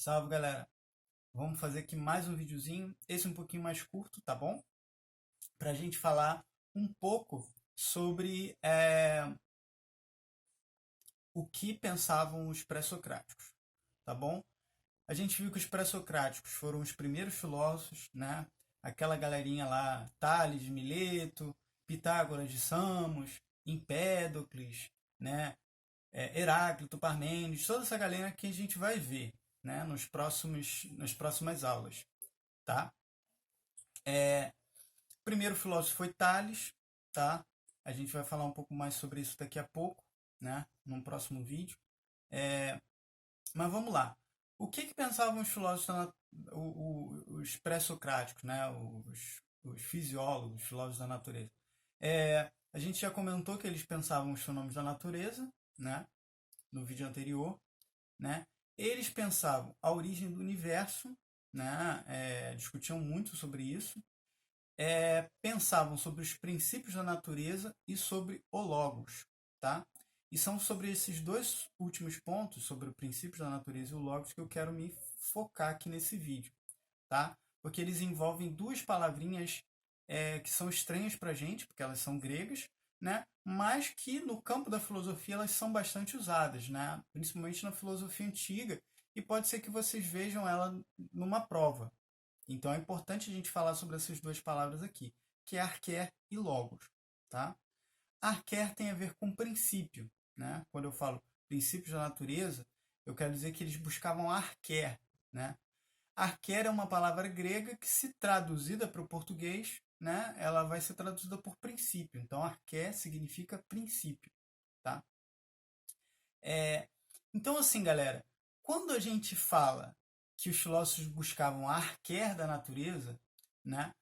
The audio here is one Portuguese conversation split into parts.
Salve, galera! Vamos fazer aqui mais um videozinho, esse um pouquinho mais curto, tá bom? Para a gente falar um pouco sobre o que pensavam os pré-socráticos, tá bom? A gente viu que os pré-socráticos foram os primeiros filósofos, né? Aquela galerinha lá, Tales de Mileto, Pitágoras de Samos, Empédocles, né? Heráclito, Parmênides, toda essa galera que a gente vai ver, né? Nas próximas aulas, tá? O primeiro filósofo foi Tales, tá? A gente vai falar um pouco mais sobre isso daqui a pouco, né? Num próximo vídeo. Mas vamos lá. O que pensavam os filósofos, os pré-socráticos, né? Os fisiólogos, os filósofos da natureza? A gente já comentou que eles pensavam os fenômenos da natureza, né? No vídeo anterior, né? Eles pensavam a origem do universo, né? Discutiam muito sobre isso. Pensavam sobre os princípios da natureza e sobre o logos, tá? E são sobre esses dois últimos pontos, sobre o princípio da natureza e o logos, que eu quero me focar aqui nesse vídeo, tá? Porque eles envolvem duas palavrinhas que são estranhas para a gente, porque elas são gregas, né? Mas que no campo da filosofia elas são bastante usadas, né? Principalmente na filosofia antiga, e pode ser que vocês vejam ela numa prova. Então é importante a gente falar sobre essas duas palavras aqui, que é arquer e logos, tá? Arquer tem a ver com princípio, né? Quando eu falo princípios da natureza, eu quero dizer que eles buscavam arquer, né? Arquer é uma palavra grega que, se traduzida para o português, né, ela vai ser traduzida por princípio. Então, arquer significa princípio, tá? Então, assim, galera, quando a gente fala que os filósofos buscavam a arquer da natureza, né,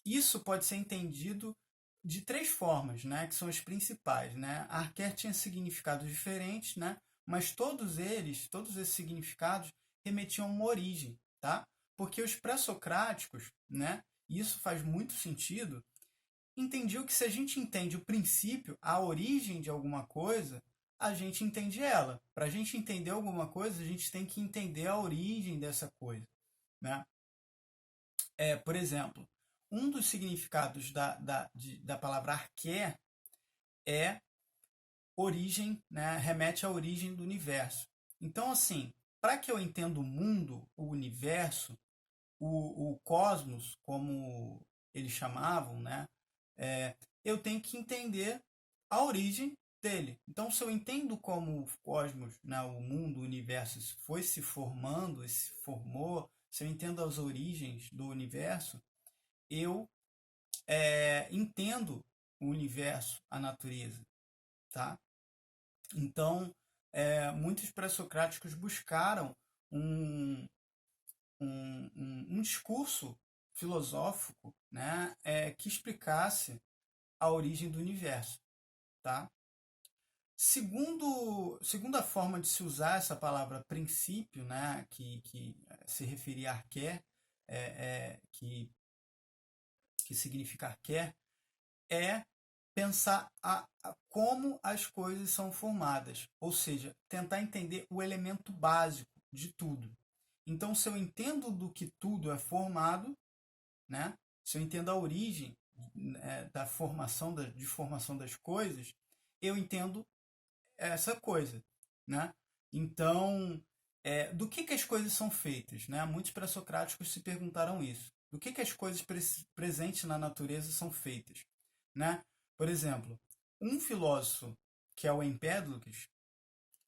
isso pode ser entendido de três formas, né, que são as principais, né? A arquer tinha significados diferentes, né, mas todos esses significados remetiam a uma origem, tá? Porque os pré-socráticos, né, e isso faz muito sentido, entendiam que se a gente entende o princípio, a origem de alguma coisa, a gente entende ela. Para a gente entender alguma coisa, a gente tem que entender a origem dessa coisa, né? Por exemplo, um dos significados da palavra arqué é origem, né? Remete à origem do universo. Então, assim, para que eu entenda o mundo, o universo, o cosmos, como eles chamavam, né? Eu tenho que entender a origem dele. Então, se eu entendo como o cosmos, né, o mundo, o universo foi se formando, se formou, se eu entendo as origens do universo, eu entendo o universo, a natureza, tá? Então, muitos pré-socráticos buscaram um, um discurso filosófico, né, que explicasse a origem do universo, tá? Segunda forma de se usar essa palavra princípio, né, que se referia a arqué, que significa arqué, é pensar como as coisas são formadas, ou seja, tentar entender o elemento básico de tudo. Então, se eu entendo do que tudo é formado, né, se eu entendo a origem da formação, de formação das coisas, eu entendo essa coisa, né? Então, do que as coisas são feitas, né? Muitos pré-socráticos se perguntaram isso. Do que as coisas presentes na natureza são feitas, né? Por exemplo, um filósofo, que é o Empédocles,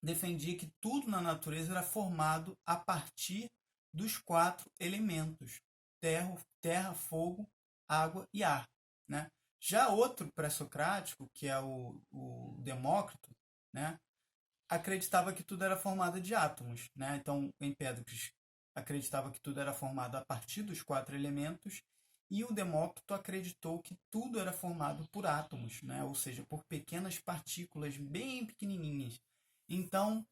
defendia que tudo na natureza era formado a partir dos quatro elementos: terra, fogo, água e ar, né? Já outro pré-socrático, que é o Demócrito, né, acreditava que tudo era formado de átomos, né? Então, Empédocles acreditava que tudo era formado a partir dos quatro elementos, e o Demócrito acreditou que tudo era formado por átomos, né? Ou seja, por pequenas partículas bem pequenininhas. Então,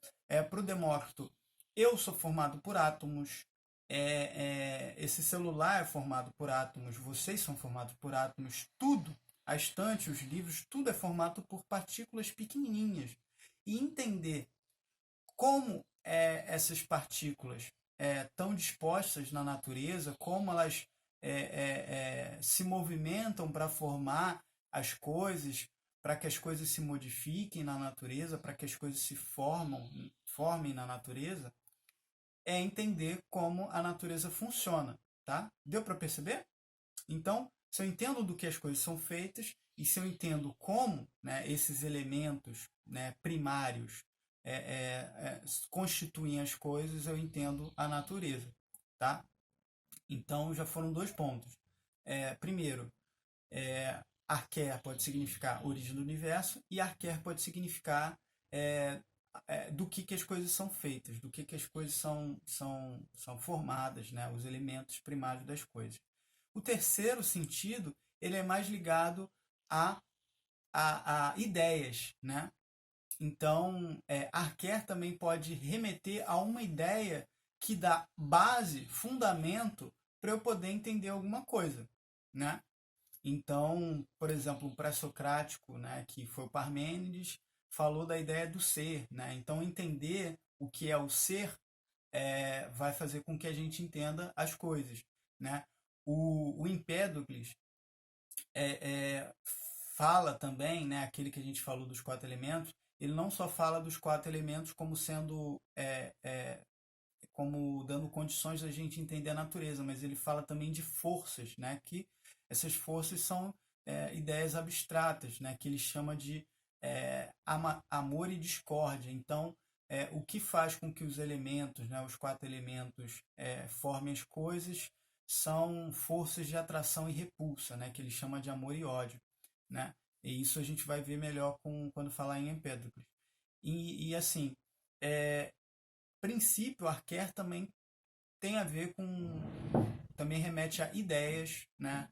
para o Demócrito, eu sou formado por átomos, esse celular é formado por átomos, vocês são formados por átomos, tudo, a estante, os livros, tudo é formado por partículas pequenininhas. E entender como essas partículas estão dispostas na natureza, como elas se movimentam para formar as coisas, para que as coisas se modifiquem na natureza, para que as coisas se formem na natureza, é entender como a natureza funciona, tá? Deu para perceber? Então, se eu entendo do que as coisas são feitas e se eu entendo como, né, esses elementos, né, primários constituem as coisas, eu entendo a natureza, tá? Então, já foram 2 pontos. Primeiro, arquer pode significar origem do universo e arquer pode significar do que as coisas são feitas, do que as coisas são formadas, né? Os elementos primários das coisas. O terceiro sentido, ele é mais ligado a ideias, né? Então, arquer também pode remeter a uma ideia que dá base, fundamento, para eu poder entender alguma coisa, né? Então, por exemplo, o pré-socrático, né, que foi o Parmênides, falou da ideia do ser, né? Então, entender o que é o ser vai fazer com que a gente entenda as coisas, né? O Empédocles fala também, né, aquele que a gente falou dos 4 elementos, ele não só fala dos 4 elementos como sendo como dando condições da gente entender a natureza, mas ele fala também de forças, né, que essas forças são ideias abstratas, né, que ele chama de amor e discórdia. Então, o que faz com que os elementos, né, os 4 elementos, formem as coisas são forças de atração e repulsa, né, que ele chama de amor e ódio, né? E isso a gente vai ver melhor quando falar em Empédocles. E assim, princípio, arquer também tem a ver com, também remete a ideias, né?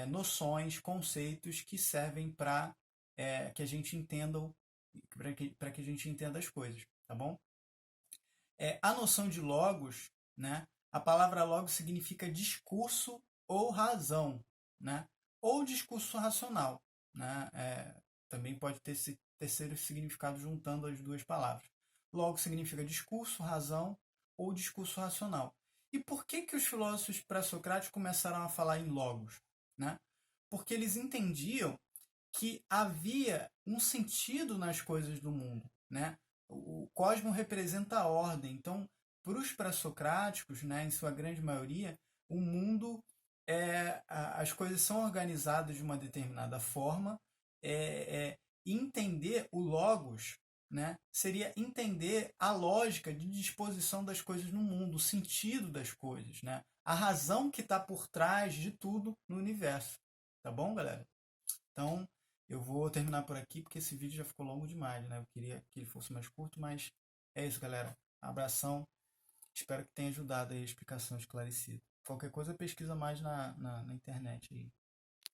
Noções, conceitos que servem para que a gente entenda, para que a gente entenda as coisas, tá bom? A noção de logos, né? A palavra logos significa discurso ou razão, né? Ou discurso racional, né? Também pode ter esse terceiro significado juntando as 2 palavras. Logos significa discurso, razão ou discurso racional. E por que os filósofos pré-socráticos começaram a falar em logos, né? Porque eles entendiam que havia um sentido nas coisas do mundo, né? O cosmo representa a ordem. Então, para os pré-socráticos, né, em sua grande maioria, o mundo as coisas são organizadas de uma determinada forma. Entender o logos, né, seria entender a lógica de disposição das coisas no mundo, o sentido das coisas, né, a razão que está por trás de tudo no universo. Tá bom, galera? Então, eu vou terminar por aqui porque esse vídeo já ficou longo demais, né? Eu queria que ele fosse mais curto, mas é isso, galera. Abração. Espero que tenha ajudado aí a explicação esclarecida. Qualquer coisa pesquisa mais na internet aí.